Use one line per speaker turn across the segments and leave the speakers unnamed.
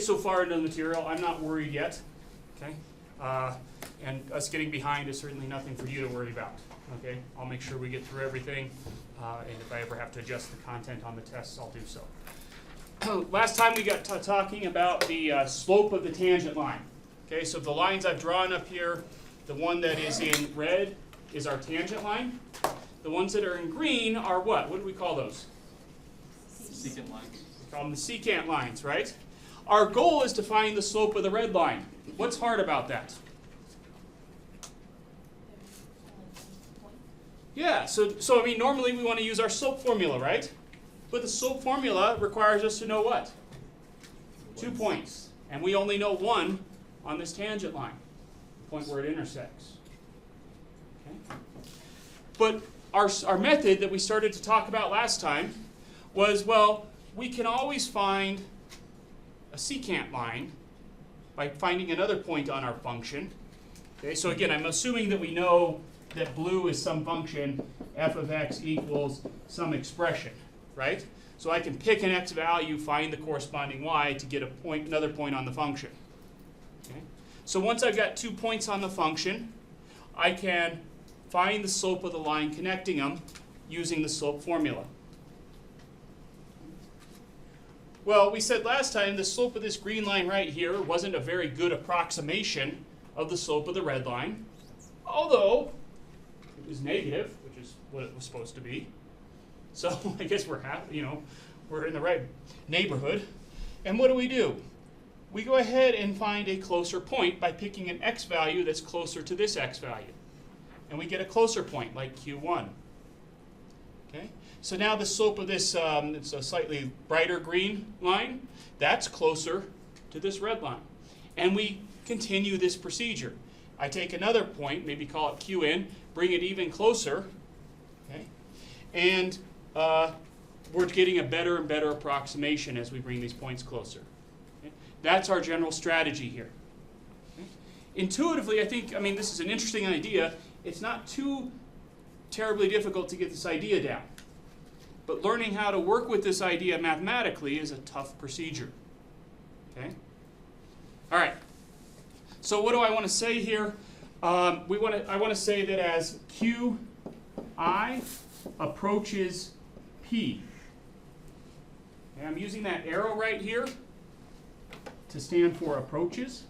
so far into the material, I'm not worried yet. Okay, and us getting behind is certainly nothing for you to worry about. Okay, I'll make sure we get through everything, and if I ever have to adjust the content on the tests, I'll do so. Last time we got talking about the slope of the tangent line. Okay, so the lines I've drawn up here, the one that is in red is our tangent line. The ones that are in green are what? What do we call those?
Secant lines.
We call them the secant lines, right? Our goal is to find the slope of the red line. What's hard about that? Yeah, so I mean, normally we want to use our slope formula, right? But the slope formula requires us to know what? 2 points. And we only know one on this tangent line, the point where it intersects. Okay? But our method that we started to talk about last time was, well, we can always find a secant line by finding another point on our function. Okay, so again, I'm assuming that we know that blue is some function, f of x equals some expression, right? So I can pick an x value, find the corresponding y to get a point, another point on the function. Okay? So once I've got 2 points on the function, I can find the slope of the line connecting them using the slope formula. Well, we said last time the slope of this green line right here wasn't a very good approximation of the slope of the red line, although it was negative, which is what it was supposed to be. So I guess we're happy, we're in the right neighborhood. And what do? We go ahead and find a closer point by picking an x value that's closer to this x value. And we get a closer point, like Q1. Okay? So now the slope of this, it's a slightly brighter green line, that's closer to this red line. And we continue this procedure. I take another point, maybe call it Qn, bring it even closer, okay? And we're getting a better and better approximation as we bring these points closer. Okay? That's our general strategy here. Okay? Intuitively, I think, this is an interesting idea. It's not too terribly difficult to get this idea down. But learning how to work with this idea mathematically is a tough procedure. Okay? All right. So what do I want to say here? I want to say that as Qi approaches P, and I'm using that arrow right here to stand for approaches.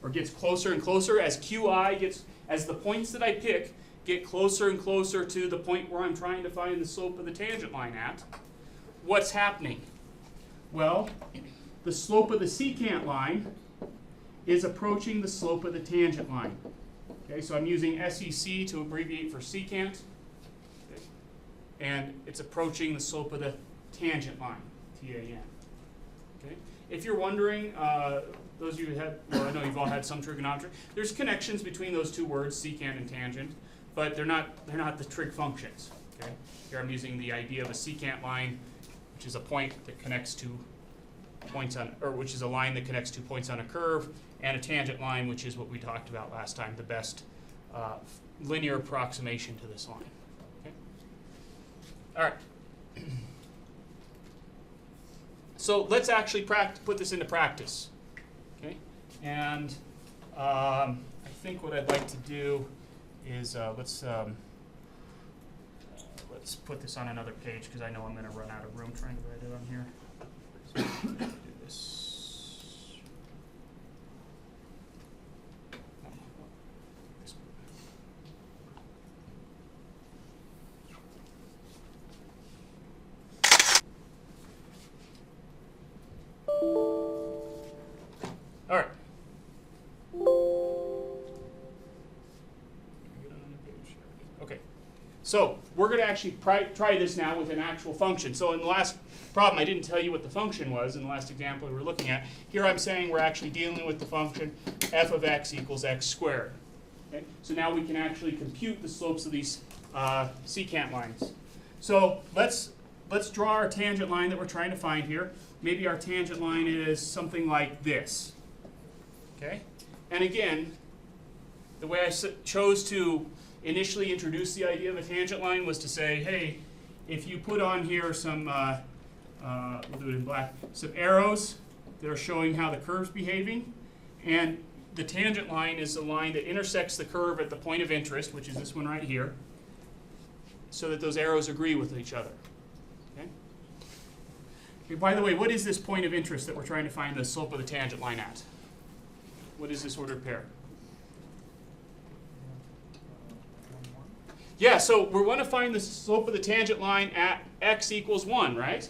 Or gets closer and closer as as the points that I pick get closer and closer to the point where I'm trying to find the slope of the tangent line at. What's happening? Well, the slope of the secant line is approaching the slope of the tangent line. Okay, so I'm using SEC to abbreviate for secant. Okay, and it's approaching the slope of the tangent line, TAN. Okay, if you're wondering, those of you who had, well, I know you've all had some trigonometry. There's connections between those two words, secant and tangent, but they're not the trig functions. Okay, here I'm using the idea of a secant line, which is a point that connects to points on, or which is a line that connects 2 points on a curve, and a tangent line, which is what we talked about last time, the best linear approximation to this line. Okay? All right. So let's actually put this into practice. Okay? And I think what I'd like to do is let's put this on another page because I know I'm going to run out of room trying to write it on here. So I'm going to do this. All right. Okay. So we're going to actually try this now with an actual function. So in the last problem, I didn't tell you what the function was in the last example we were looking at. Here I'm saying we're actually dealing with the function f of x equals x squared. Okay? So now we can actually compute the slopes of these secant lines. So let's draw our tangent line that we're trying to find here. Maybe our tangent line is something like this. Okay? And again, the way I chose to initially introduce the idea of a tangent line was to say, hey, if you put on here some we'll do it in black, some arrows that are showing how the curve's behaving. And the tangent line is the line that intersects the curve at the point of interest, which is this one right here, so that those arrows agree with each other. Okay? Okay, by the way, what is this point of interest that we're trying to find the slope of the tangent line at? What is this ordered pair? Yeah, so we want to find the slope of the tangent line at x equals 1, right?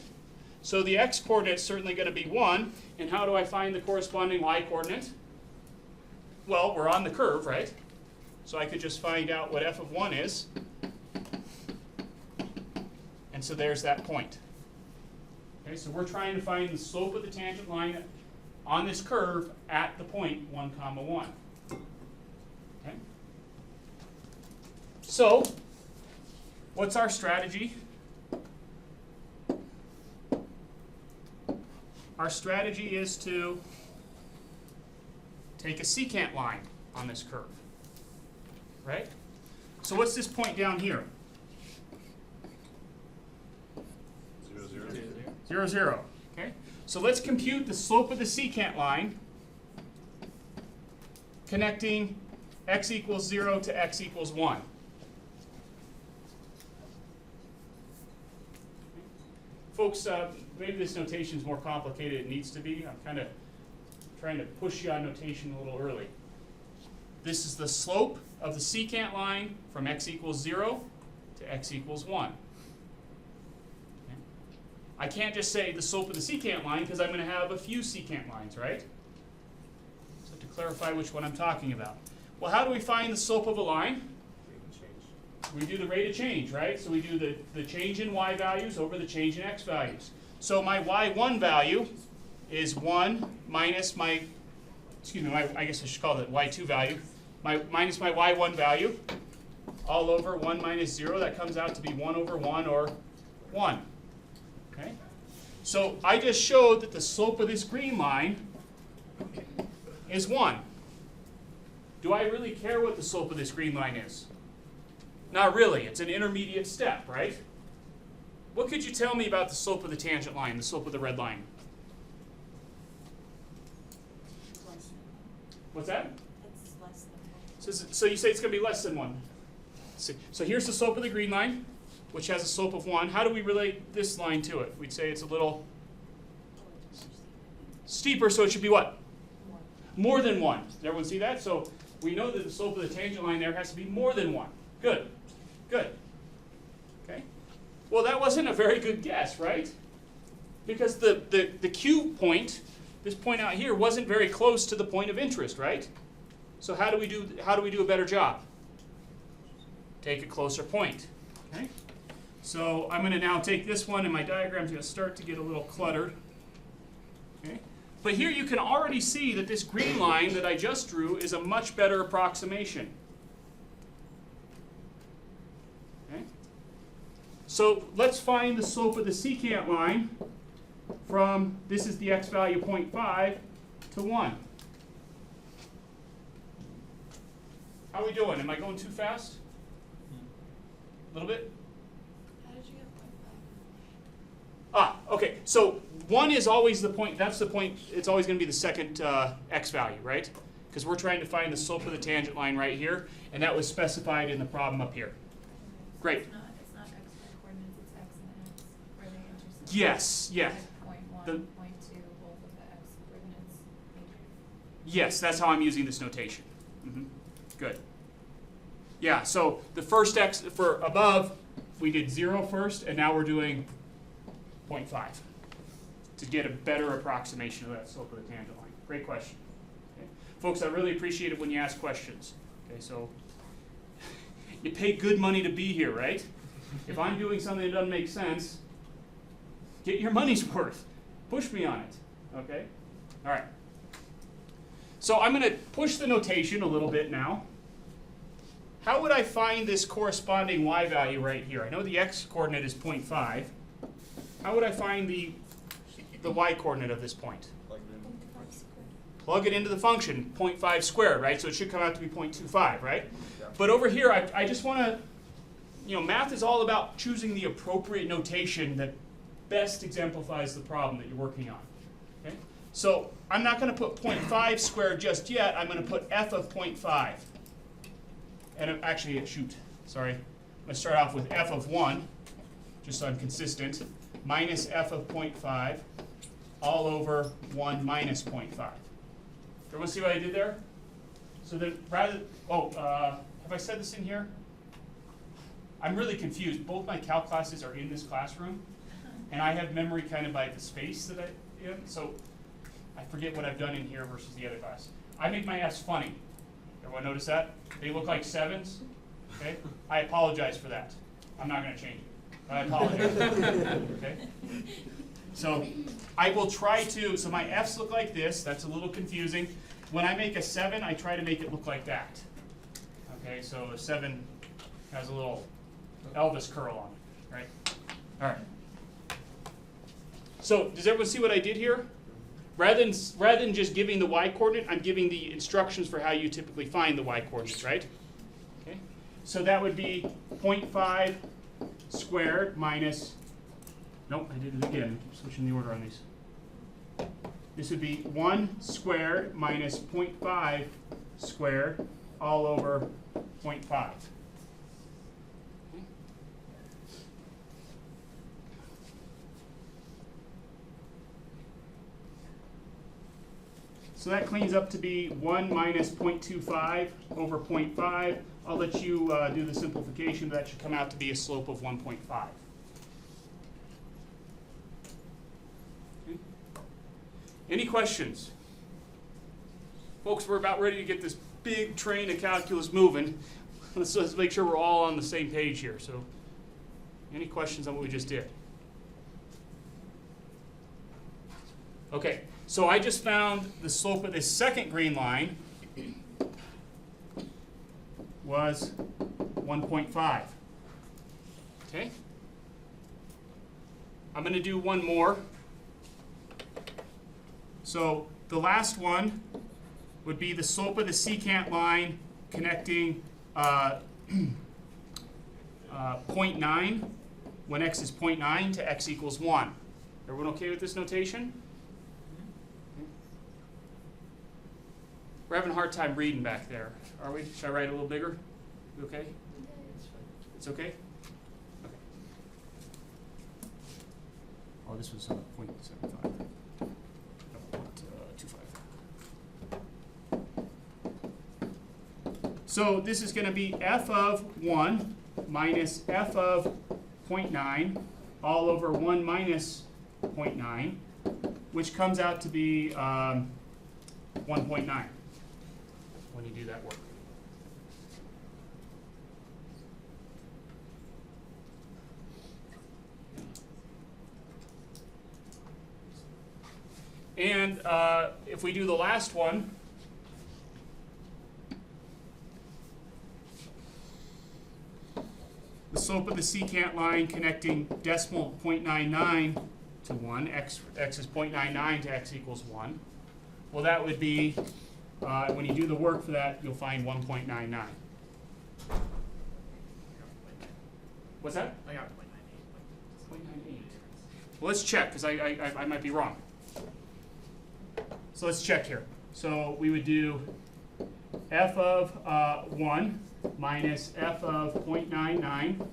So the x-coordinate is certainly going to be 1. And how do I find the corresponding y-coordinate? Well, we're on the curve, right? So I could just find out what f of 1 is. And so there's that point. Okay, so we're trying to find the slope of the tangent line on this curve at the point 1, 1. Okay? So, what's our strategy? Our strategy is to take a secant line on this curve, right? So what's this point down here?
0, 0.
0, 0. Okay? So let's compute the slope of the secant line connecting x equals 0 to x equals 1. Folks, maybe this notation is more complicated than it needs to be. I'm kind of trying to push you on notation a little early. This is the slope of the secant line from x equals 0 to x equals 1. Okay. I can't just say the slope of the secant line because I'm going to have a few secant lines, right? So to clarify which one I'm talking about. Well, how do we find the slope of a line? We do the rate of change, right? So we do the change in y values over the change in x values. So my y1 value is 1 minus my, I guess I should call it y2 value, minus my y1 value, all over 1 minus 0. That comes out to be 1 over 1 or 1. Okay? So I just showed that the slope of this green line is 1. Do I really care what the slope of this green line is? Not really. It's an intermediate step, right? What could you tell me about the slope of the tangent line, the slope of the red line? What's that?
It's less than 1.
So you say it's going to be less than 1. So here's the slope of the green line, which has a slope of 1. How do we relate this line to it? We'd say it's a little steeper, so it should be what? More than 1. Does everyone see that? So we know that the slope of the tangent line there has to be more than 1. Good. Good. Okay. Well, that wasn't a very good guess, right? Because the Q point, this point out here, wasn't very close to the point of interest, right? So how do we do a better job? Take a closer point. Okay. So I'm going to now take this one, and my diagram's going to start to get a little cluttered. Okay. But here you can already see that this green line that I just drew is a much better approximation. Okay. So let's find the slope of the secant line from, this is the x value 0.5 to 1. How are we doing? Am I going too fast? A little bit?
How did you get 0.5?
Okay. So 1 is always the point, that's the point, it's always going to be the second x value, right? Because we're trying to find the slope of the tangent line right here, and that was specified in the problem up here. Great.
It's not x coordinates, it's x and x, where they intersect.
Yes, yeah.
Like 0.1,
The-
0.2, both of the x coordinates.
Yes, that's how I'm using this notation. Good. Yeah, so the first x for above, we did 0 first, and now we're doing 0.5 to get a better approximation of that slope of the tangent line. Great question. Okay. Folks, I really appreciate it when you ask questions. Okay, so you pay good money to be here, right? If I'm doing something that doesn't make sense, get your money's worth. Push me on it. Okay? All right. So I'm going to push the notation a little bit now. How would I find this corresponding y value right here? I know the x coordinate is 0.5. How would I find the y coordinate of this point? Plug it into the function, 0.5 squared, right? So it should come out to be 0.25, right?
Yeah.
But over here, I just want to, math is all about choosing the appropriate notation that best exemplifies the problem that you're working on. Okay? So I'm not going to put 0.5 squared just yet. I'm going to put f of 0.5. And actually, shoot, sorry. I'm going to start off with f of 1, just so I'm consistent, minus f of 0.5 all over 1 minus 0.5. Everyone see what I did there? So then rather, have I said this in here? I'm really confused. Both my calc classes are in this classroom, and I have memory kind of by the space that I'm in, so I forget what I've done in here versus the other class. I make my f's funny. Everyone notice that? They look like 7s. Okay? I apologize for that. I'm not going to change it. I apologize. Okay? So I will try to, so my f's look like this. That's a little confusing. When I make a 7, I try to make it look like that. Okay, so a 7 has a little Elvis curl on it, right? All right. So does everyone see what I did here? Rather than just giving the y-coordinate, I'm giving the instructions for how you typically find the y-coordinate, right? Okay. So that would be 0.5 squared minus, nope, I did it again. I'm switching the order on these. This would be 1 squared minus 0.5 squared all over 0.5. So that cleans up to be 1 minus 0.25 over 0.5. I'll let you do the simplification, but that should come out to be a slope of 1.5. Okay. Any questions? Folks, we're about ready to get this big train of calculus moving. Let's make sure we're all on the same page here. So, any questions on what we just did? Okay. So I just found the slope of this second green line was 1.5. Okay? I'm going to do one more. So the last one would be the slope of the secant line connecting 0.9 when x is 0.9 to x equals 1. Everyone okay with this notation? We're having a hard time reading back there, are we? Should I write a little bigger? You okay? It's okay? Okay. Oh, this was 0.75. No, 0.25. So this is going to be f of 1 minus f of 0.9 all over 1 minus 0.9, which comes out to be 1.9. When you do that work. And if we do the last one, the slope of the secant line connecting decimal 0.99 to 1, x is 0.99 to x equals 1. Well, that would be when you do the work for that, you'll find 1.99. What's that?
I got 0.98.
0.98. Well, let's check, because I might be wrong. So let's check here. So we would do f of 1 minus f of 0.99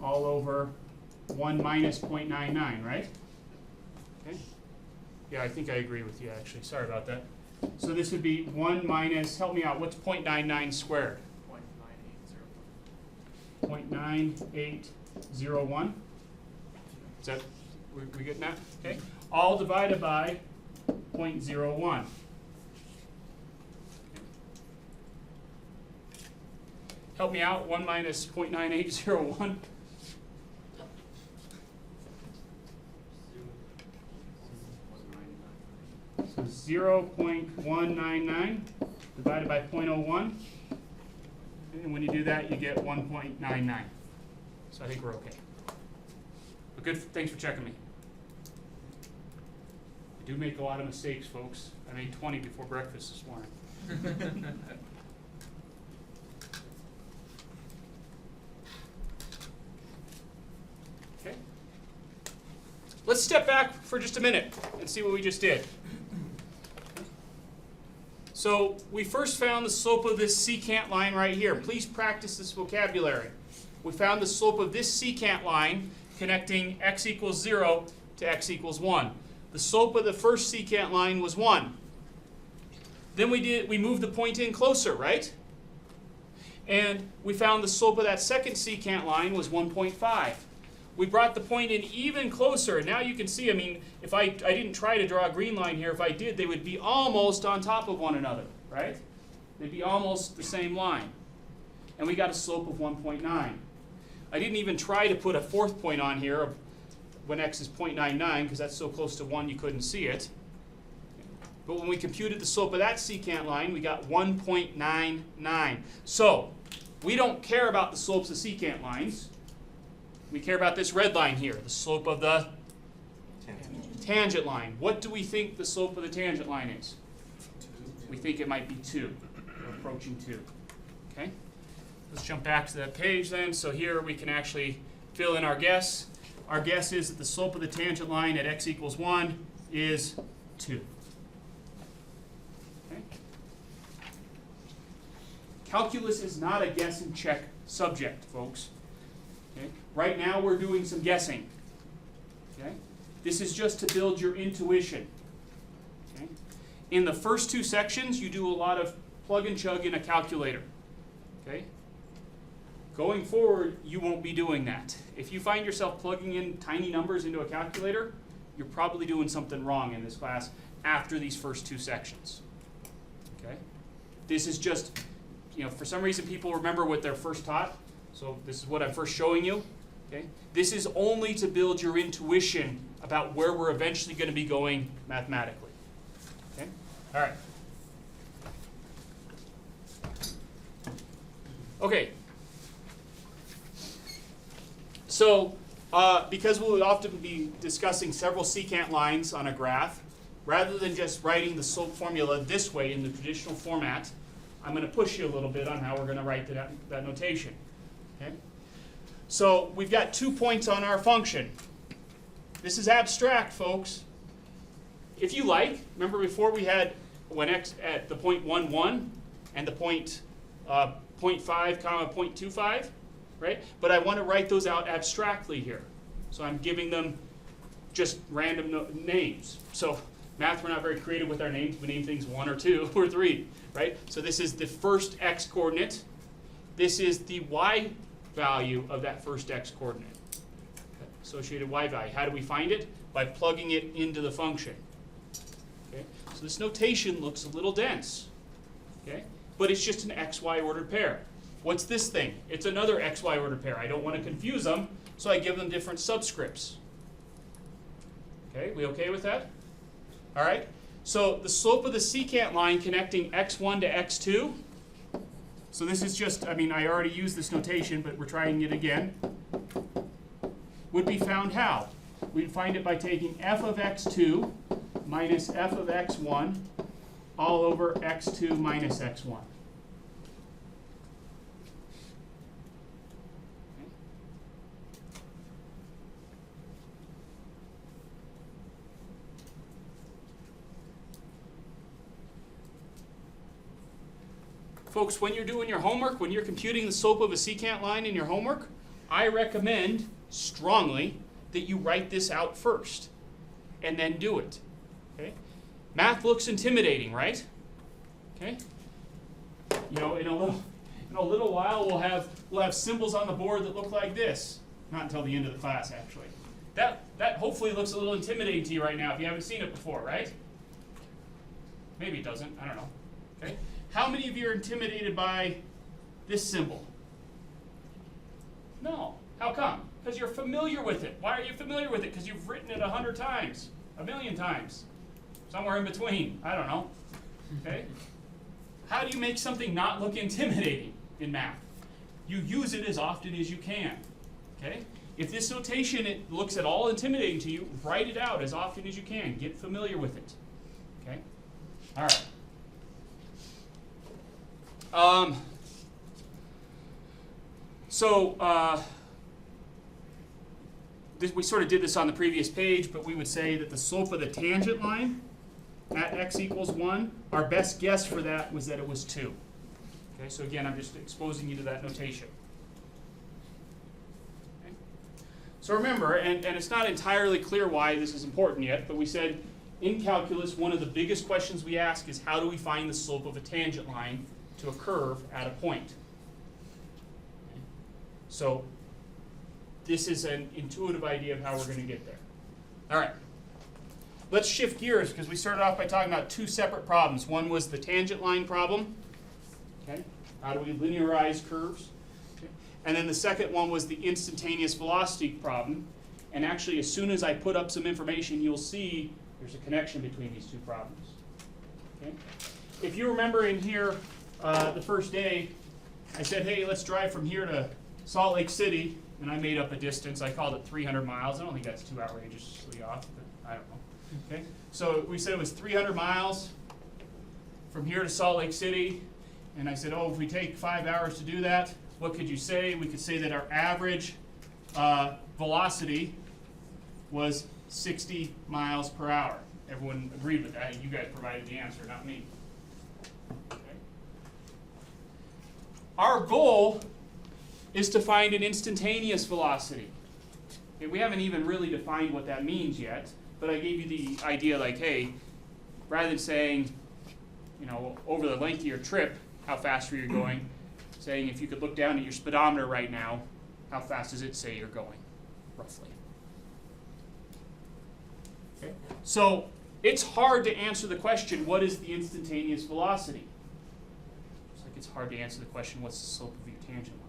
all over 1 minus 0.99, right? Okay. Yeah, I think I agree with you, actually. Sorry about that. So this would be 1 minus, help me out, what's 0.99 squared? 0.9801. Is that, we getting that? Okay. All divided by 0.01. Help me out, 1 minus 0.9801. So 0.199 divided by 0.01. And when you do that, you get 1.99. So I think we're okay. But good, thanks for checking me. I do make a lot of mistakes, folks. I made 20 before breakfast this morning. Okay. Let's let's step back for just a minute and see what we just did. So we first found the slope of this secant line right here. Please practice this vocabulary. We found the slope of this secant line connecting x equals 0 to x equals 1. The slope of the first secant line was 1. Then we moved the point in closer, right? And we found the slope of that second secant line was 1.5. We brought the point in even closer, and now you can see, I mean, if I didn't try to draw a green line here, if I did, they would be almost on top of one another, right? They'd be almost the same line. And we got a slope of 1.9. I didn't even try to put a fourth point on here when x is 0.99, because that's so close to 1 you couldn't see it. But when we computed the slope of that secant line, we got 1.99. So we don't care about the slopes of secant lines. We care about this red line here, the slope of the tangent line. What do we think the slope of the tangent line is? We think it might be 2, or approaching 2. Okay? Let's jump back to that page then. So here we can actually fill in our guess. Our guess is that the slope of the tangent line at x equals 1 is 2. Okay? Calculus is not a guess and check subject, folks. Okay? Right now we're doing some guessing. Okay? This is just to build your intuition. Okay? In the first 2 sections, you do a lot of plug and chug in a calculator. Okay? Going forward, you won't be doing that. If you find yourself plugging in tiny numbers into a calculator, you're probably doing something wrong in this class after these first 2 sections. Okay? This is just, for some reason people remember what they're first taught. So this is what I'm first showing you. Okay? This is only to build your intuition about where we're eventually going to be going mathematically. Okay? All right. Okay. So because we'll often be discussing several secant lines on a graph, rather than just writing the slope formula this way in the traditional format, I'm going to push you a little bit on how we're going to write that notation. Okay? So we've got 2 points on our function. This is abstract, folks. If you like, remember before we had when x at the point 1, 1 and the point 0.5, 0.25, right? But I want to write those out abstractly here. So I'm giving them just random names. So math, we're not very creative with our names. We name things 1 or 2 or 3, right? So this is the first x coordinate. This is the y value of that first x coordinate. Associated y value. How do we find it? By plugging it into the function. Okay? So this notation looks a little dense. Okay? But it's just an xy ordered pair. What's this thing? It's another xy ordered pair. I don't want to confuse them, so I give them different subscripts. Okay, we okay with that? All right. So the slope of the secant line connecting x1 to x2. So this is just, I already used this notation, but we're trying it again. Would be found how? We'd find it by taking f of x2 minus f of x1 all over x2 minus x1. Folks, when you're doing your homework, when you're computing the slope of a secant line in your homework, I recommend strongly that you write this out first and then do it. Okay? Math looks intimidating, right? Okay? In a little while we'll have symbols on the board that look like this. Not until the end of the class, actually. That hopefully looks a little intimidating to you right now if you haven't seen it before, right? Maybe it doesn't. I don't know. Okay? How many of you are intimidated by this symbol? No. How come? Because you're familiar with it. Why are you familiar with it? Because you've written it 100 times, 1,000,000 times, somewhere in between. I don't know. Okay? How do you make something not look intimidating in math? You use it as often as you can. Okay? If this notation it looks at all intimidating to you, write it out as often as you can. Get familiar with it. Okay? All right. we sort of did this on the previous page, but we would say that the slope of the tangent line at x equals 1, our best guess for that was that it was 2. Okay, so again, I'm just exposing you to that notation. Okay. So remember, and it's not entirely clear why this is important yet, but we said in calculus, one of the biggest questions we ask is how do we find the slope of a tangent line to a curve at a point? Okay. So this is an intuitive idea of how we're going to get there. All right. Let's shift gears because we started off by talking about two separate problems. One was the tangent line problem. Okay. How do we linearize curves? Okay. And then the second one was the instantaneous velocity problem. And actually, as soon as I put up some information, you'll see there's a connection between these two problems. Okay. If you remember in here the first day, I said, hey, let's drive from here to Salt Lake City. And I made up a distance. I called it 300 miles. I don't think that's too outrageously off, but I don't know. Okay. So we said it was 300 miles from here to Salt Lake City. And I said, oh, if we take 5 hours to do that, what could you say? We could say that our average velocity was 60 miles per hour. Everyone agreed with that. You guys provided the answer, not me. Okay. Our goal is to find an instantaneous velocity. Okay, we haven't even really defined what that means yet, but I gave you the idea like, hey, rather than saying, you know, over the length of your trip, how fast are you going, saying if you could look down at your speedometer right now, how fast does it say you're going, roughly? Okay. So it's hard to answer the question, what is the instantaneous velocity? It's like it's hard to answer the question, what's the slope of your tangent line?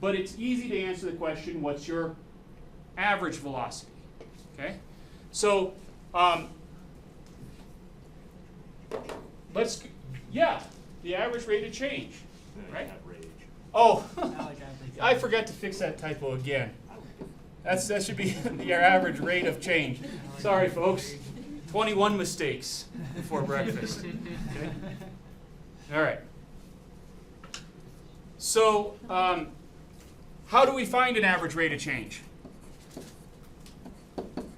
But it's easy to answer the question, what's your average velocity? Okay? So, the average rate of change, right? Oh, I forgot to fix that typo again. That should be your average rate of change. Sorry, folks. 21 mistakes before breakfast. Okay? All right. So, how do we find an average rate of change?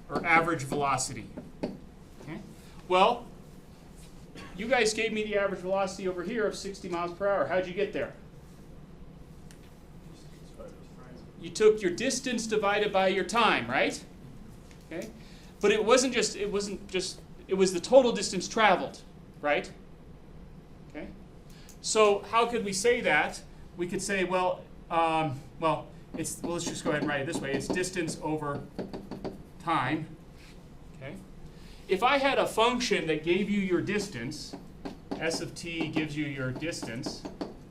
Or average velocity? Okay. Well, you guys gave me the average velocity over here of 60 miles per hour. How'd you get there? You took your distance divided by your time, right? Okay. But it was the total distance traveled, right? Okay. So how could we say that? We could say, let's just go ahead and write it this way. It's distance over time. Okay. If I had a function that gave you your distance, s of t gives you your distance.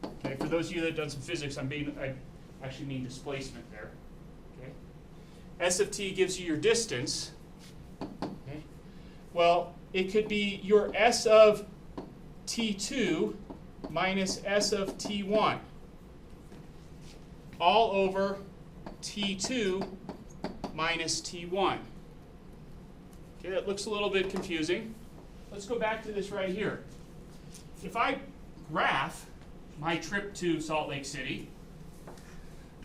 Okay. For those of you that have done some physics, I actually mean displacement there. Okay. S of t gives you your distance. Okay. Well, it could be your s of t2 minus s of t1 all over t2 minus t1. Okay, that looks a little bit confusing. Let's go back to this right here. If I graph my trip to Salt Lake City,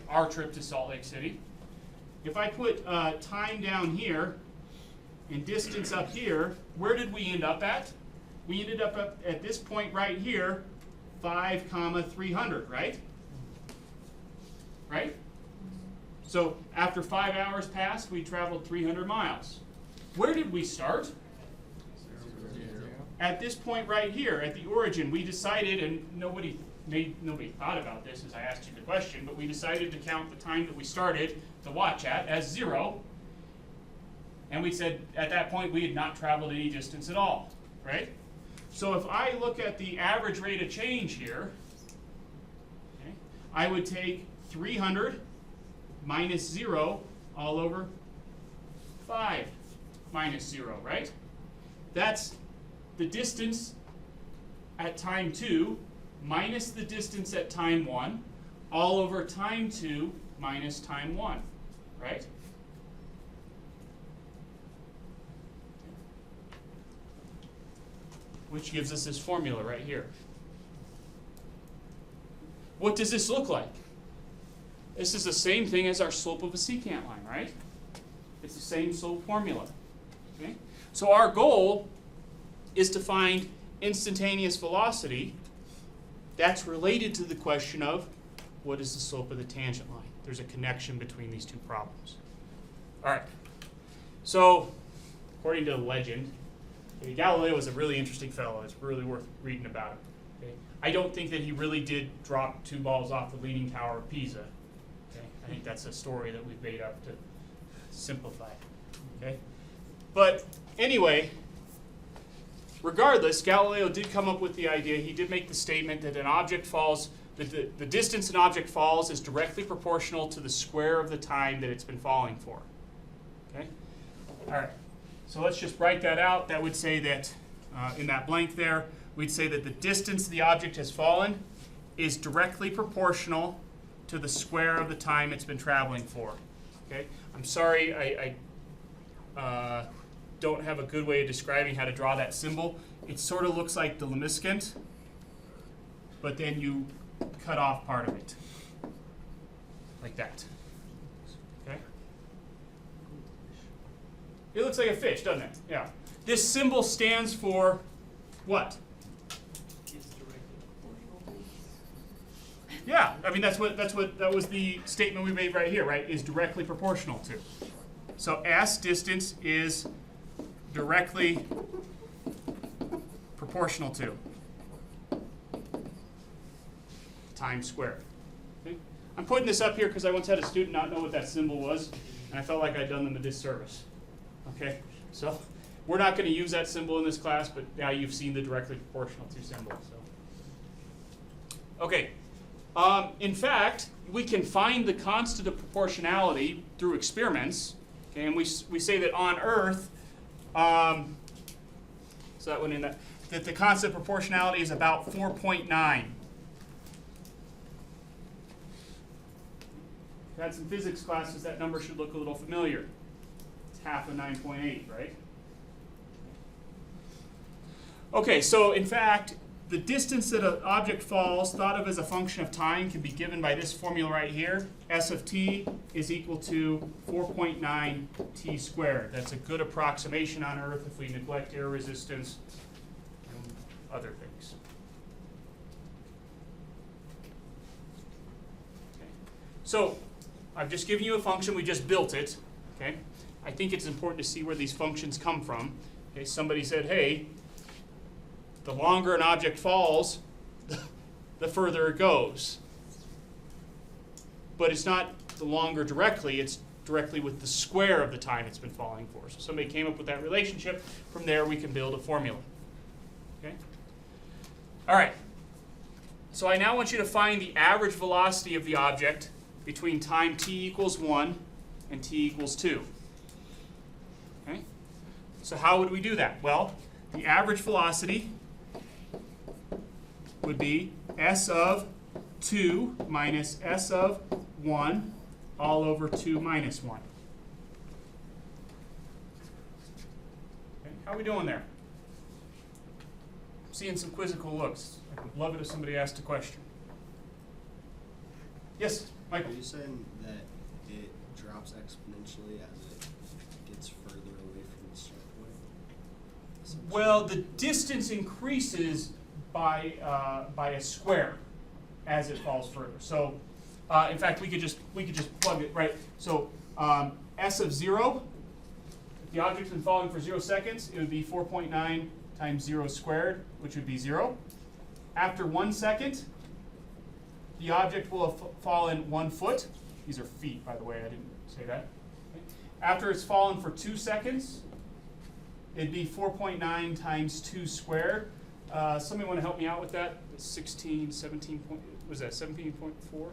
our trip to Salt Lake City, if I put time down here and distance up here, where did we end up at? We ended up at this point right here, 5, 300, right? Right? So after 5 hours passed, we traveled 300 miles. Where did we start?
0.
At this point right here, at the origin, we decided, and nobody thought about this as I asked you the question, but we decided to count the time that we started the watch at as 0. And we said at that point we had not traveled any distance at all, right? So if I look at the average rate of change here, okay, I would take 300 minus 0 all over 5 minus 0, right? That's the distance at time 2 minus the distance at time 1 all over time 2 minus time 1, right? Which gives us this formula right here. What does this look like? This is the same thing as our slope of a secant line, right? It's the same slope formula. Okay? So our goal is to find instantaneous velocity that's related to the question of what is the slope of the tangent line. There's a connection between these two problems. All right. So, according to the legend, Galileo was a really interesting fellow. It's really worth reading about him. Okay? I don't think that he really did drop 2 balls off the Leaning Tower of Pisa. Okay? I think that's a story that we've made up to simplify it. Okay? But anyway, regardless, Galileo did come up with the idea. He did make the statement that an object falls, that the distance an object falls is directly proportional to the square of the time that it's been falling for. Okay? All right. So let's just write that out. That would say that in that blank there, we'd say that the distance the object has fallen is directly proportional to the square of the time it's been traveling for. Okay? I'm sorry, I don't have a good way of describing how to draw that symbol. It sort of looks like the lemniscent, but then you cut off part of it, like that. Okay? It looks like a fish, doesn't it? Yeah. This symbol stands for what?
It's directly proportional.
Yeah, I mean that was the statement we made right here, right? Is directly proportional to. So S distance is directly proportional to time squared. Okay? I'm putting this up here because I once had a student not know what that symbol was, and I felt like I'd done them a disservice. Okay, so we're not going to use that symbol in this class, but now you've seen the directly proportional to symbol. So, okay. In fact, we can find the constant of proportionality through experiments. Okay, and we say that on Earth, so that went in that the constant of proportionality is about 4.9. If you had some physics classes, that number should look a little familiar. Half of 9.8, right? Okay, so in fact, the distance that an object falls, thought of as a function of time, can be given by this formula right here. S of t is equal to 4.9 t squared. That's a good approximation on Earth if we neglect air resistance and other things. Okay. So I've just given you a function. We just built it. Okay. I think it's important to see where these functions come from. Okay, somebody said, hey, the longer an object falls, the further it goes. But it's not the longer directly, it's directly with the square of the time it's been falling for. So somebody came up with that relationship. From there, we can build a formula. Okay? All right. So I now want you to find the average velocity of the object between time t equals 1 and t equals 2. Okay? So how would we do that? Well, the average velocity would be s of 2 minus s of 1 all over 2 minus 1. Okay, how are we doing there? I'm seeing some quizzical looks. I would love it if somebody asked a question. Yes, Michael?
Are you saying that it drops exponentially as it gets further away from the start point?
Well, the distance increases by a square as it falls further. So, in fact, we could just plug it right. So, s of 0. If the object's been falling for 0 seconds, it would be 4.9 times 0 squared, which would be 0. After 1 second, the object will have fallen 1 foot. These are feet, by the way. I didn't say that. Okay. After it's fallen for 2 seconds, it'd be 4.9 times 2 squared. Somebody want to help me out with that? 17 point, was that 17.4?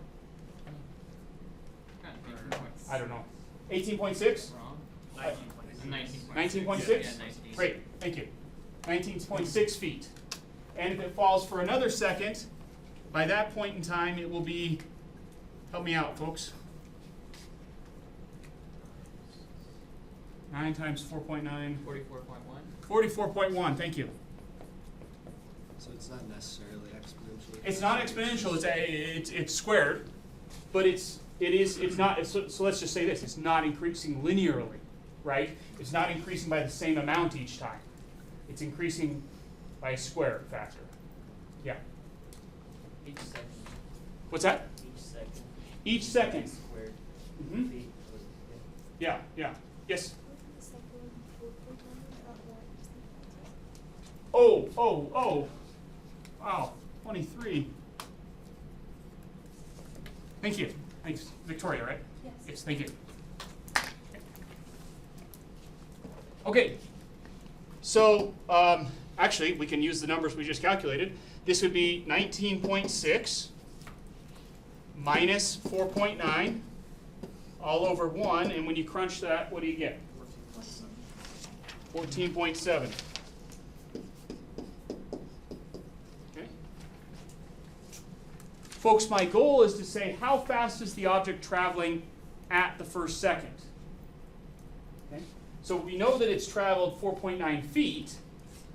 I don't know. 18.6?
Wrong. 19.6.
19.6?
Yeah,
Great, thank you. 19.6 feet. And if it falls for another second, by that point in time, it will be, help me out, folks. 9 times 4.9.
44.1.
44.1, thank you.
So it's not necessarily exponential?
It's not exponential, it's squared, but it's it's not, so let's just say this, it's not increasing linearly, right? It's not increasing by the same amount each time. It's increasing by a squared factor. Yeah.
Each second.
What's that?
Each second.
Each second.
Squared.
Mm-hmm.
Feet.
Yeah, yeah. Yes? Oh. Wow, 23. Thank you. Thanks. Victoria, right?
Yes.
Yes, thank you. Okay. So, actually, we can use the numbers we just calculated. This would be 19.6 minus 4.9 all over 1. And when you crunch that, what do you get? 14.7. Okay. Folks, my goal is to say how fast is the object traveling at the first second. Okay. So we know that it's traveled 4.9 feet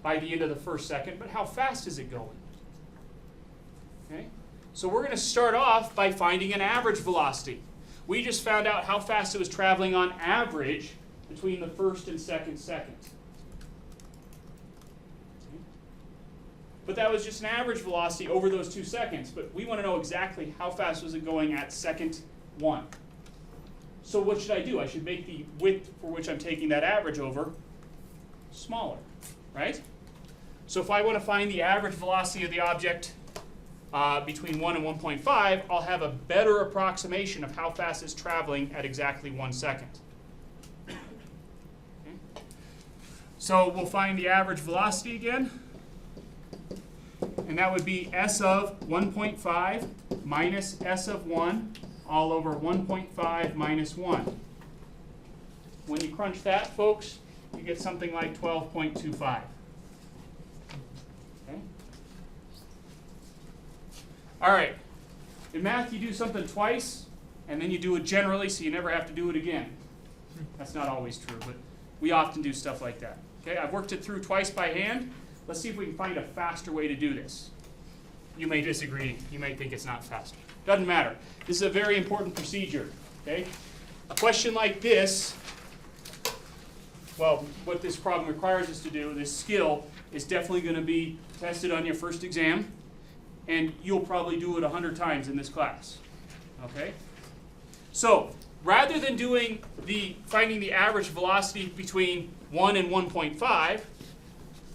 by the end of the first second, but how fast is it going? Okay. So we're going to start off by finding an average velocity. We just found out how fast it was traveling on average between the first and second second. Okay. But that was just an average velocity over those 2 seconds. But we want to know exactly how fast was it going at second 1. So what should I do? I should make the width for which I'm taking that average over smaller, right? So if I want to find the average velocity of the object between 1 and 1.5, I'll have a better approximation of how fast it's traveling at exactly 1 second. Okay. So we'll find the average velocity again. And that would be s of 1.5 minus s of 1 all over 1.5 minus 1. When you crunch that, folks, you get something like 12.25. Okay? All right. In math, you do something twice, and then you do it generally, so you never have to do it again. That's not always true, but we often do stuff like that. Okay, I've worked it through twice by hand. Let's see if we can find a faster way to do this. You may disagree. You may think it's not faster. Doesn't matter. This is a very important procedure. Okay? A question like this, well, what this problem requires us to do, this skill, is definitely going to be tested on your first exam, and you'll probably do it 100 times in this class. Okay? So, rather than doing finding the average velocity between 1 and 1.5,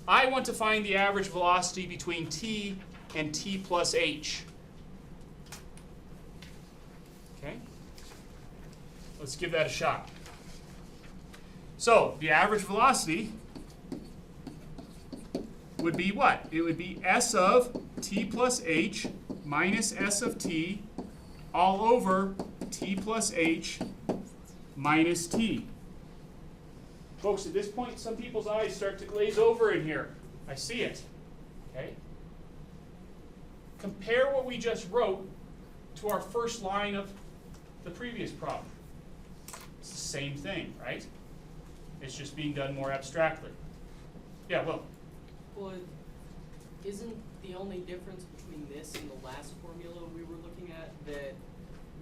I want to find the average velocity between t and t plus h. Okay? Let's give that a shot. So, the average velocity would be what? It would be s of t plus h minus s of t all over t plus h minus t. Folks, at this point, some people's eyes start to glaze over in here. I see it. Okay? Compare what we just wrote to our first line of the previous problem. It's the same thing, right? It's just being done more abstractly. Yeah, well.
Well, isn't the only difference between this and the last formula we were looking at that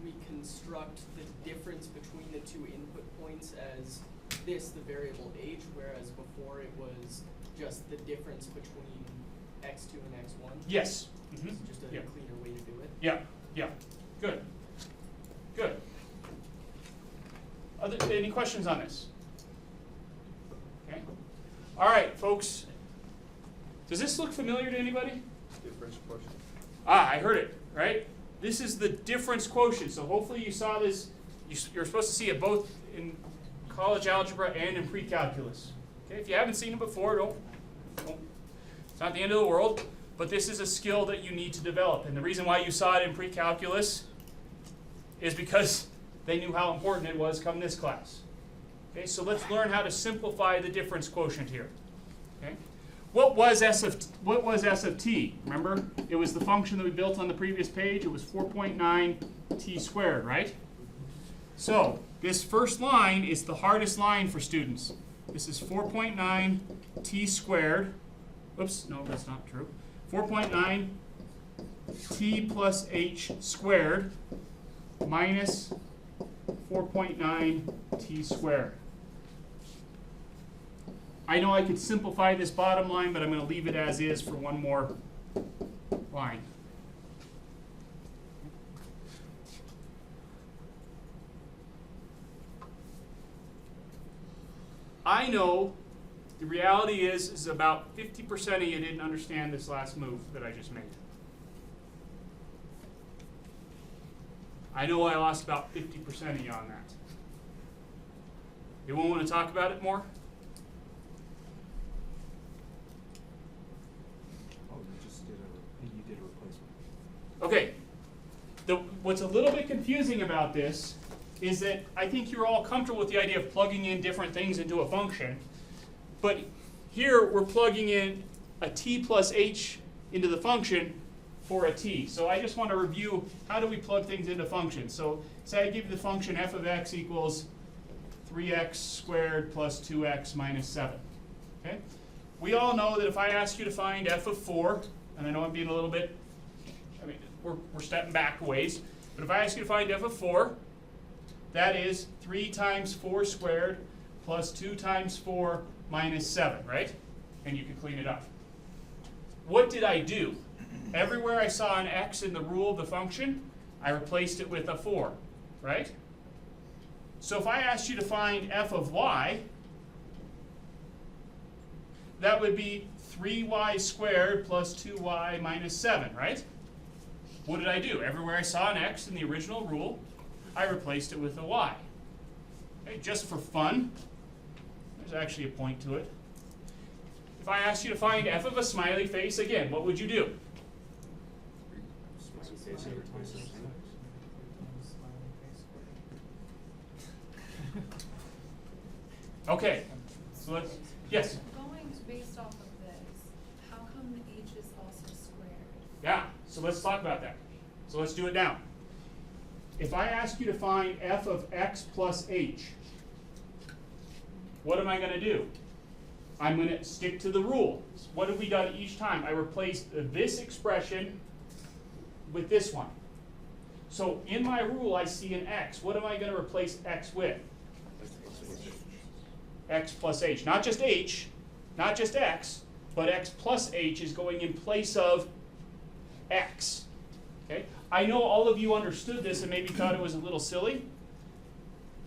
we construct the difference between the two input points as this, the variable h, whereas before it was just the difference between x2 and x1?
Yes. Mm-hmm.
It's just a cleaner way to do it.
Yeah. Good. Any questions on this? Okay. All right, folks. Does this look familiar to anybody?
Difference quotient.
I heard it, right? This is the difference quotient. So hopefully you saw this. You're supposed to see it both in college algebra and in pre-calculus. Okay, if you haven't seen it before, don't. It's not the end of the world, but this is a skill that you need to develop. And the reason why you saw it in pre-calculus is because they knew how important it was come this class. Okay, so let's learn how to simplify the difference quotient here. Okay, what was s of t? Remember, it was the function that we built on the previous page. It was 4.9 t squared, right? So this first line is the hardest line for students. This is 4.9 t squared. Oops, no, that's not true. 4.9 t plus h squared minus 4.9 t squared. I know I could simplify this bottom line, but I'm going to leave it as is for one more line. I know the reality is about 50% of you didn't understand this last move that I just made. I know I lost about 50% of you on that. You won't want to talk about it more?
Oh, you did a replacement.
Okay. What's a little bit confusing about this is that I think you're all comfortable with the idea of plugging in different things into a function. But here we're plugging in a t plus h into the function for a t. So I just want to review how do we plug things into functions. So say I give you the function f of x equals 3x squared plus 2x minus 7. Okay? We all know that if I ask you to find f of 4, and I know I'm being a little bit, we're stepping back a ways, but if I ask you to find f of 4, that is 3 times 4 squared plus 2 times 4 minus 7, right? And you can clean it up. What did I do? Everywhere I saw an x in the rule of the function, I replaced it with a 4, right? So if I asked you to find f of y, that would be 3y squared plus 2y minus 7, right? What did I do? Everywhere I saw an x in the original rule, I replaced it with a y. Okay, just for fun, there's actually a point to it. If I asked you to find f of a smiley face, again, what would you do? Okay, so let's, yes?
Going based off of this, how come the h is also squared?
Yeah, so let's talk about that. So let's do it now. If I ask you to find f of x plus h, what am I going to do? I'm going to stick to the rule. What have we done each time? I replaced this expression with this one. So in my rule, I see an x. What am I going to replace x with? X plus h. Not just h, not just x, but x plus h is going in place of x. Okay? I know all of you understood this and maybe thought it was a little silly.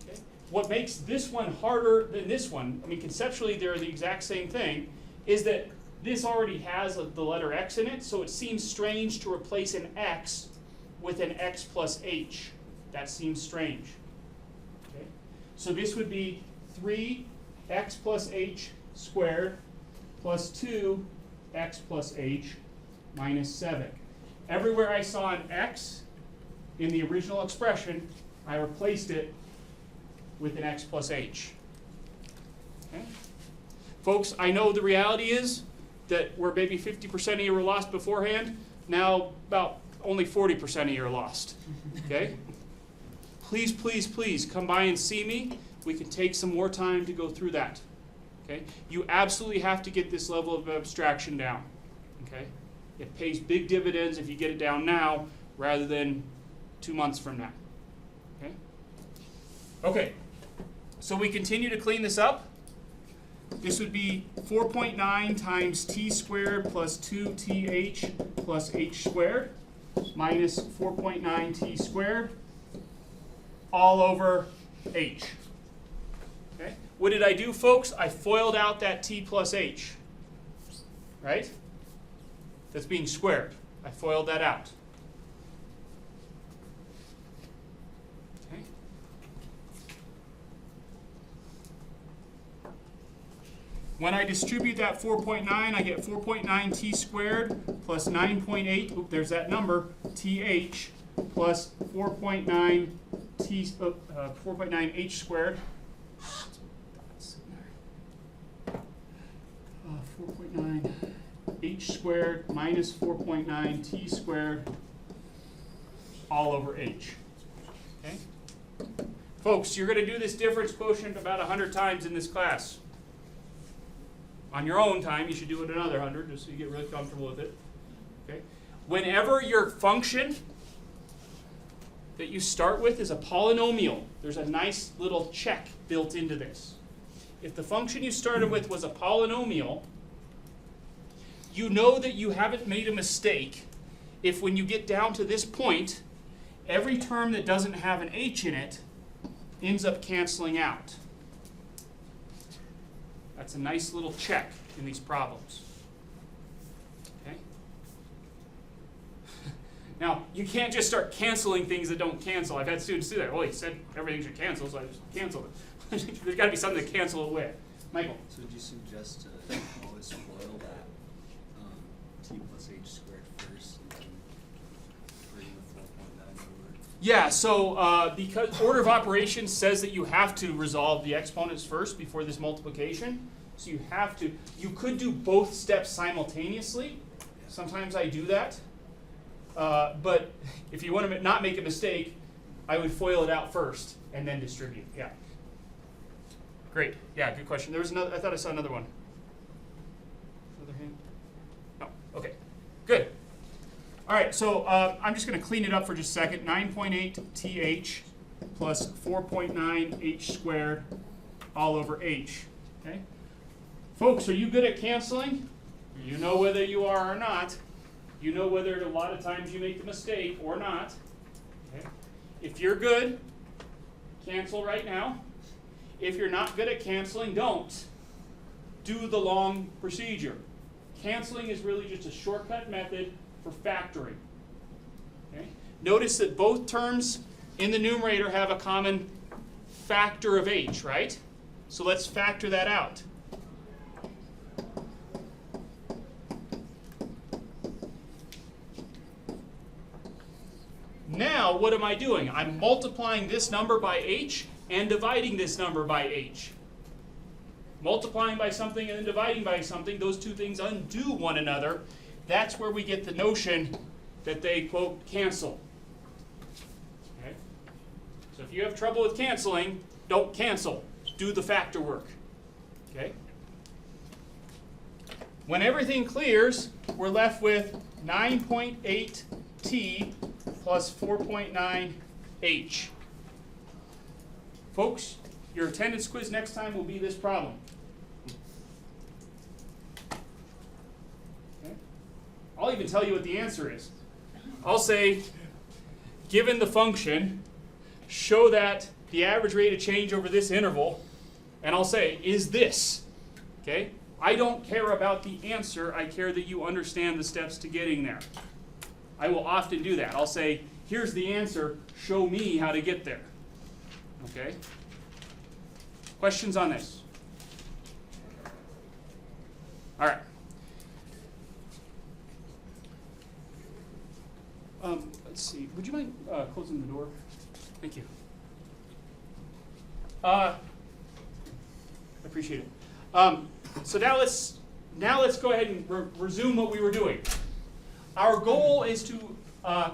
Okay? What makes this one harder than this one, I mean conceptually they're the exact same thing, is that this already has the letter x in it, so it seems strange to replace an x with an x plus h. That seems strange. Okay? So this would be 3x plus h squared plus 2x plus h minus 7. Everywhere I saw an x in the original expression, I replaced it with an x plus h. Okay? Folks, I know the reality is that where maybe 50% of you were lost beforehand, now about only 40% of you are lost. Okay? Please, please, please come by and see me. We can take some more time to go through that. Okay? You absolutely have to get this level of abstraction down. Okay? It pays big dividends if you get it down now rather than 2 months from now. Okay? Okay. So we continue to clean this up. This would be 4.9 times t squared plus 2th plus h squared minus 4.9 t squared all over h. Okay? What did I do, folks? I FOILed out that t plus h. Right? That's being squared. I FOILed that out. Okay. When I distribute that 4.9, I get 4.9 t squared plus 9.8, oop, there's that number, th plus 4.9 4.9 h squared. 4.9 h squared minus 4.9 t squared all over h. Okay? Folks, you're going to do this difference quotient about 100 times in this class. On your own time, you should do it another 100 just so you get really comfortable with it. Okay? Whenever your function that you start with is a polynomial. There's a nice little check built into this. If the function you started with was a polynomial, you know that you haven't made a mistake if when you get down to this point, every term that doesn't have an h in it ends up canceling out. That's a nice little check in these problems. Okay? Now, you can't just start canceling things that don't cancel. I've had students do that. Well, he said everything should cancel, so I just canceled it. There's got to be something to cancel it with. Michael?
So would you suggest to always FOIL that t plus h squared first and then bring the 4.9 over?
Yeah, so because order of operations says that you have to resolve the exponents first before this multiplication. So you have to, you could do both steps simultaneously. Sometimes I do that. But if you want to not make a mistake, I would FOIL it out first and then distribute. Yeah. Great. Yeah, good question. There was another, I thought I saw another one. Another hand? No. Okay. Good. All right, so I'm just going to clean it up for just a second. 9.8 th plus 4.9 h squared all over h. Okay? Folks, are you good at canceling? You know whether you are or not. You know whether a lot of times you make the mistake or not. Okay? If you're good, cancel right now. If you're not good at canceling, don't. Do the long procedure. Canceling is really just a shortcut method for factoring. Okay? Notice that both terms in the numerator have a common factor of h, right? So let's factor that out. Now, what am I doing? I'm multiplying this number by h and dividing this number by h. Multiplying by something and then dividing by something, those two things undo one another. That's where we get the notion that they, quote, cancel. Okay? So if you have trouble with canceling, don't cancel. Do the factor work. Okay? When everything clears, we're left with 9.8 t plus 4.9 h. Folks, your attendance quiz next time will be this problem. Okay? I'll even tell you what the answer is. I'll say, given the function, show that the average rate of change over this interval, and I'll say, is this. Okay? I don't care about the answer, I care that you understand the steps to getting there. I will often do that. I'll say, here's the answer, show me how to get there. Okay? Questions on this? All right. Let's see. Would you mind closing the door? Thank you. I appreciate it. So now let's go ahead and resume what we were doing. Our goal is to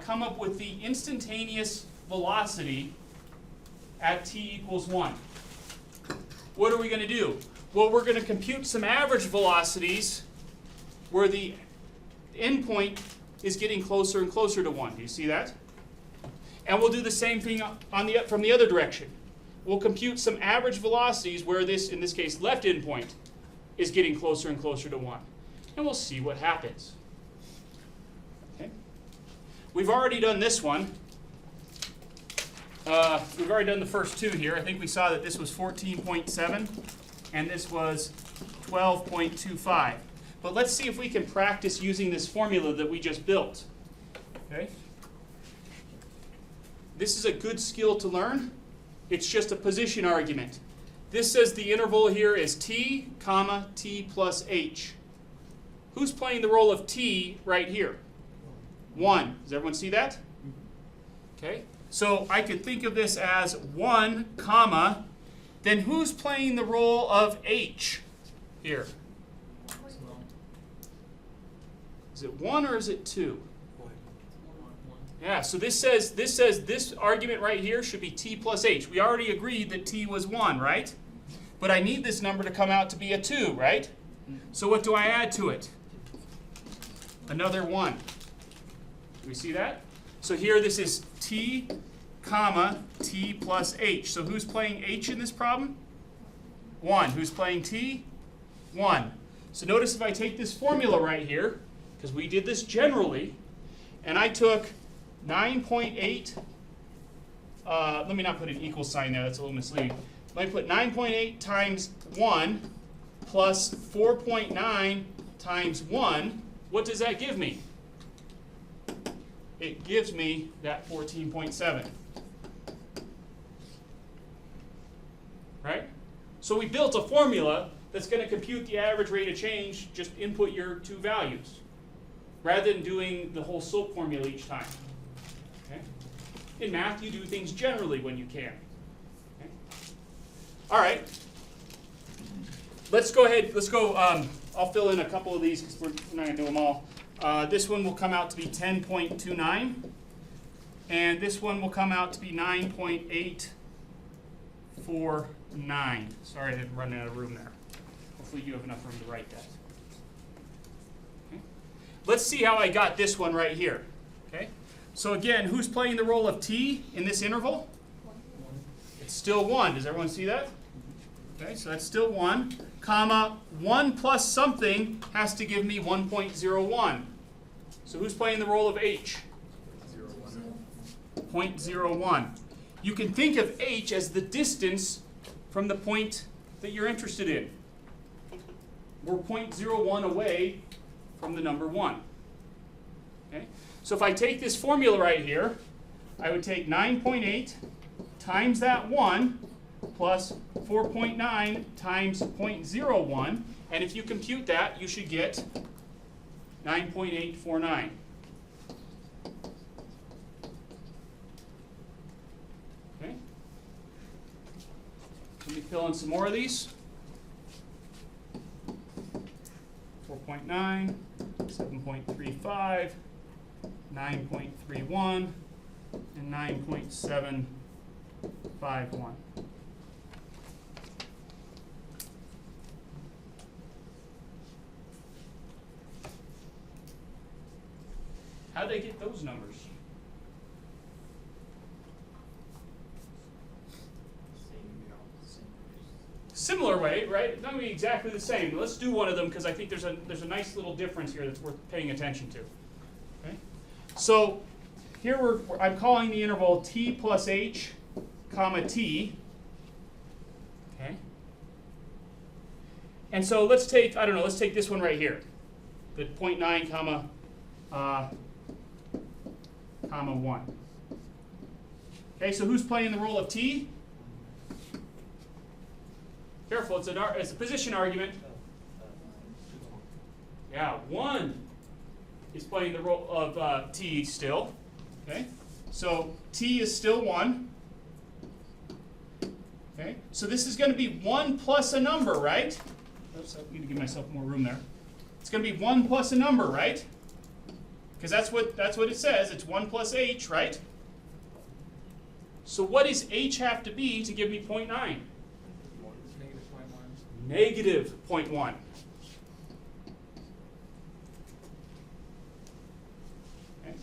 come up with the instantaneous velocity at t equals 1. What are we going to do? Well, we're going to compute some average velocities where the endpoint is getting closer and closer to 1. Do you see that? And we'll do the same thing from the other direction. We'll compute some average velocities where this, in this case, left endpoint is getting closer and closer to 1. And we'll see what happens. Okay? We've already done this one. We've already done the first two here. I think we saw that this was 14.7 and this was 12.25. But let's see if we can practice using this formula that we just built. Okay? This is a good skill to learn. It's just a position argument. This says the interval here is t, comma, t plus h. Who's playing the role of t right here? 1. Does everyone see that? Okay. So I could think of this as 1, comma, then who's playing the role of h here? Is it 1 or is it 2? Yeah, so this says this argument right here should be t plus h. We already agreed that t was 1, right? But I need this number to come out to be a 2, right? So what do I add to it? Another 1. Do we see that? So here this is t comma, t plus h. So who's playing h in this problem? 1. Who's playing t? 1. So notice if I take this formula right here, because we did this generally, and I took 9.8, let me not put an equal sign there, that's a little misleading. Let me put 9.8 times 1 plus 4.9 times 1. What does that give me? It gives me that 14.7. Right? So we built a formula that's going to compute the average rate of change, just input your two values, rather than doing the whole slope formula each time. Okay? In math, you do things generally when you can. Okay? All right. Let's go ahead. Let's go. I'll fill in a couple of these because we're not going to do them all. This one will come out to be 10.29. And this one will come out to be 9.849. Sorry, I didn't run out of room there. Hopefully you have enough room to write that. Okay. Let's see how I got this one right here. Okay. So again, who's playing the role of t in this interval? It's still 1. Does everyone see that? Okay, so that's still 1, comma, 1 plus something has to give me 1.01. So who's playing the role of h? 0.01. You can think of h as the distance from the point that you're interested in. We're 0.01 away from the number 1. Okay? So if I take this formula right here, I would take 9.8 times that 1 plus 4.9 times 0.01. And if you compute that, you should get 9.849. Okay? Let me fill in some more of these. 4.9, 7.35, 9.31, and 9.751. How'd they get those numbers? Similar way, right? It's not going to be exactly the same. Let's do one of them because I think there's a nice little difference here that's worth paying attention to. Okay? So here I'm calling the interval t plus h, comma t. Okay? And so let's take, I don't know, let's take this one right here. The 0.9 comma 1. Okay, so who's playing the role of t? Careful, it's a position argument. Yeah, 1 is playing the role of t still. Okay, so t is still 1. Okay, so this is going to be 1 plus a number, right? Oops, I need to give myself more room there. It's going to be 1 plus a number, right? Because that's what it says. It's 1 plus h, right? So what does h have to be to give me 0.9? Negative 0.1. Okay.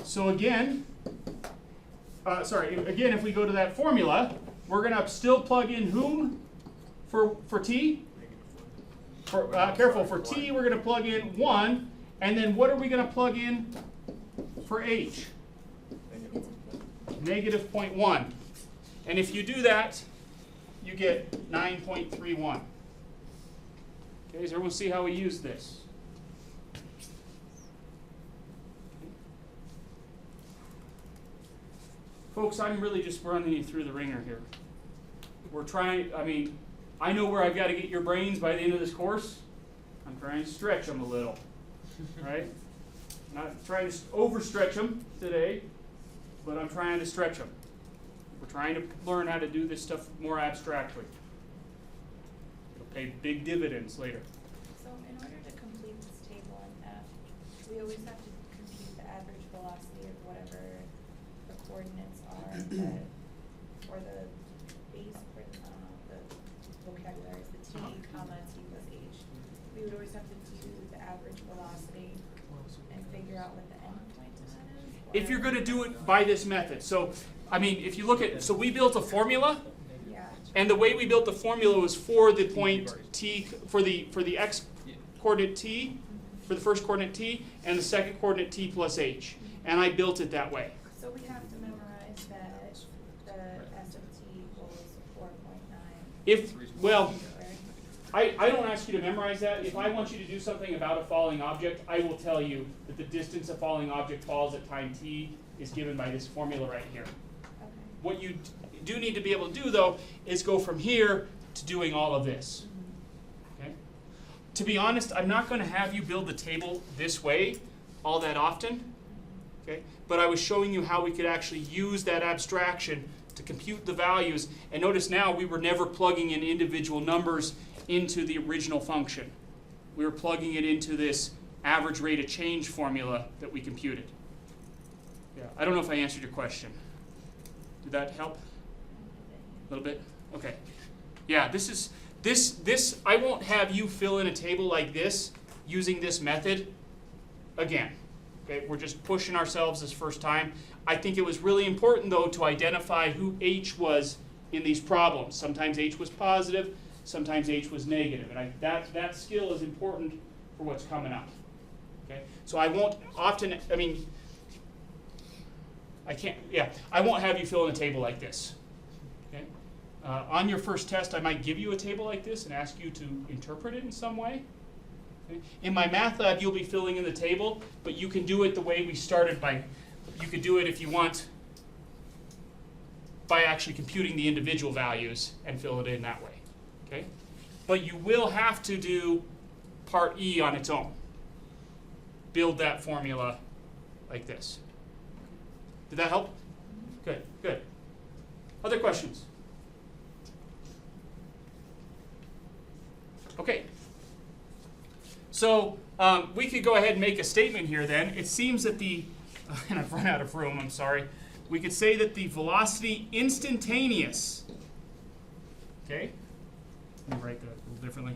So again, if we go to that formula, we're going to still plug in whom for t? For t, we're going to plug in 1. And then what are we going to plug in for h? Negative 0.1. And if you do that, you get 9.31. Okay, does everyone see how we use this? Folks, I'm really just running you through the ringer here. We're trying, I know where I've got to get your brains by the end of this course. I'm trying to stretch them a little, right? Not trying to overstretch them today, but I'm trying to stretch them. We're trying to learn how to do this stuff more abstractly. It'll pay big dividends later.
So in order to complete this table in F, we always have to compute the average velocity of whatever the coordinates are, or the base, the vocabulary is the t, comma, t plus h. We would always have to do the average figure out what the endpoint to that is?
If
or-
you're going to do it by this method. So, I mean, if you look at, so we built a formula,
Yeah.
and the way we built the formula was for the point t, for the x coordinate t, for the first coordinate t, and the second coordinate t plus h. And I built it that way.
So we have to memorize that the S of t equals 4.9.
If, well,
Right?
I don't ask you to memorize that. If I want you to do something about a falling object, I will tell you that the distance a falling object falls at time t is given by this formula right here.
Okay.
What you do need to be able to do, though, is go from here to doing all of this. Okay? To be honest, I'm not going to have you build the table this way all that often. Okay? But I was showing you how we could actually use that abstraction to compute the values. And notice now we were never plugging in individual numbers into the original function. We were plugging it into this average rate of change formula that we computed. Yeah, I don't know if I answered your question. Did that help? A little bit? Okay. Yeah, this I won't have you fill in a table like this using this method again. Okay, we're just pushing ourselves this first time. I think it was really important, though, to identify who H was in these problems. Sometimes H was positive, sometimes H was negative. And that skill is important for what's coming up. Okay? So I won't often, I won't have you fill in a table like this. Okay? On your first test, I might give you a table like this and ask you to interpret it in some way. Okay? In my math lab, you'll be filling in the table, but you can do it the way we started by, you could do it if you want by actually computing the individual values and fill it in that way. Okay? But you will have to do part E on its own. Build that formula like this. Did that help? Good, good. Other questions? Okay. So we could go ahead and make a statement here then. It seems that and I've run out of room, I'm sorry. We could say that the velocity instantaneous, okay? Let me write that a little differently.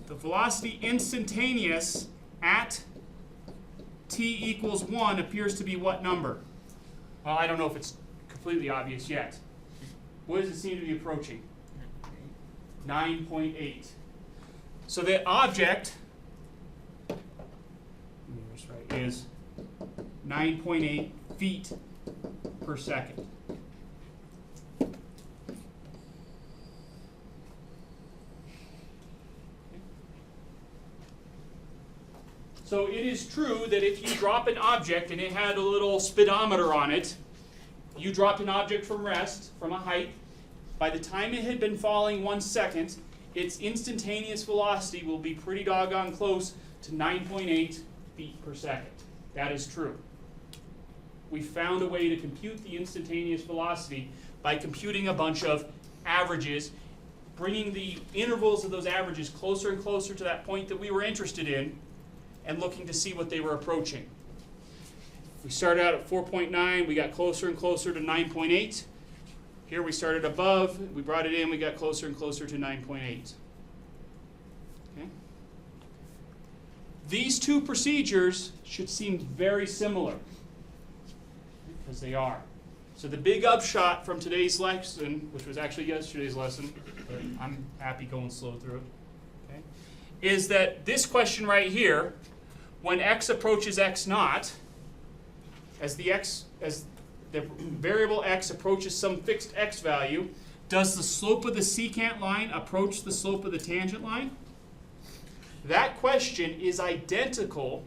The velocity instantaneous at t equals 1 appears to be what number? Well, I don't know if it's completely obvious yet. What does it seem to be approaching? 9.8. So the object is 9.8 feet per second. So it is true that if you drop an object and it had a little speedometer on it, you dropped an object from rest, from a height, by the time it had been falling 1 second, its instantaneous velocity will be pretty doggone close to 9.8 feet per second. That is true. We found a way to compute the instantaneous velocity by computing a bunch of averages, bringing the intervals of those averages closer and closer to that point that we were interested in, and looking to see what they were approaching. We started out at 4.9, we got closer and closer to 9.8. Here we started above, we brought it in, we got closer and closer to 9.8. Okay? These two procedures should seem very similar, because they are. So the big upshot from today's lesson, which was actually yesterday's lesson, but I'm happy going slow through it, okay, is that this question right here, when x approaches x naught, as the variable x approaches some fixed x value, does the slope of the secant line approach the slope of the tangent line? That question is identical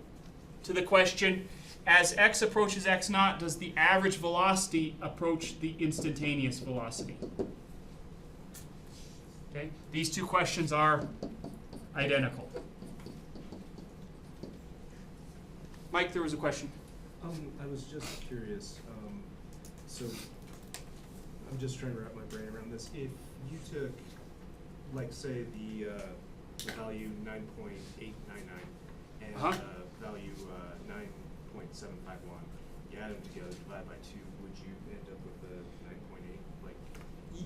to the question, as x approaches x naught, does the average velocity approach the instantaneous velocity? Okay? These two questions are identical. Mike, there was a question.
I was just curious. So I'm just trying to wrap my brain around this. If you took, like, say the value 9.899 and value 9.751, you add them together, divide by 2, would you end up with the 9.8? Like,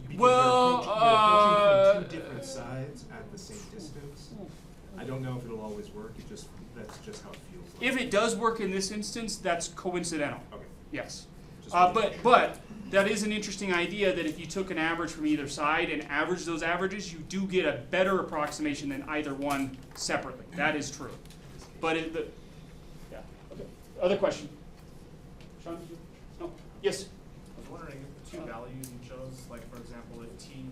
because
Well,
you're approaching from two different sides at the same distance. I don't know if it'll always work, that's just how it feels like.
If it does work in this instance, that's coincidental.
Okay.
Yes.
Just
But that is an interesting idea that if you took an average from either side and averaged those averages, you do get a better approximation than either one separately. That is true. But yeah. Okay. Other question? Sean? No. Yes.
I was wondering if the two values you chose, like for example, if t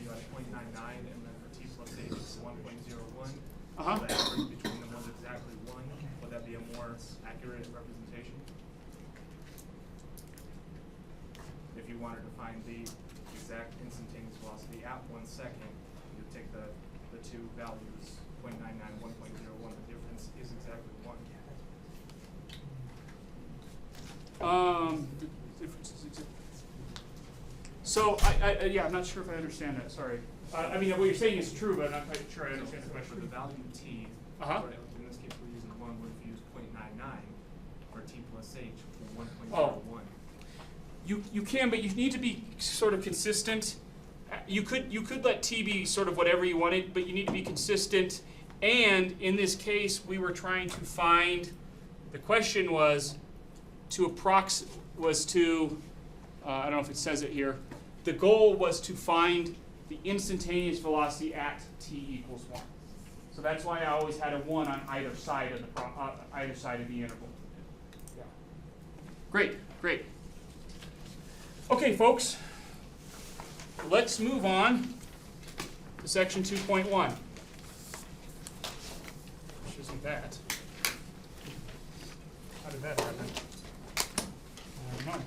you had 0.99 and then for t plus h is 1.01,
Uh-huh.
the average between them was exactly 1. Would that be a more accurate representation? If you wanted to find the exact instantaneous velocity at 1 second, you'd take the two values, 0.99 and 1.01. The difference is exactly 1.
The difference is exact. So yeah, I'm not sure if I understand that. Sorry. I mean, what you're saying is true, but I'm not quite sure I understand the
For
question.
the value t,
Uh-huh.
in this case we're using 1, what if you use 0.99 for t plus h for 1.01?
Oh. You can, but you need to be sort of consistent. You could let t be sort of whatever you wanted, but you need to be consistent. And in this case, we were trying to find. The question was to I don't know if it says it here. The goal was to find the instantaneous velocity at t equals 1. So that's why I always had a 1 on either side of the interval. Yeah. Great. Okay, folks. Let's move on to section 2.1. Which isn't that. How did that happen? I don't know.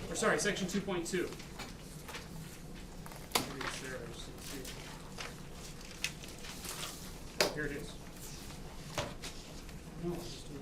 Or sorry, section 2.2. Maybe it's there, I just didn't see it. Oh, here it is. No, I'll just do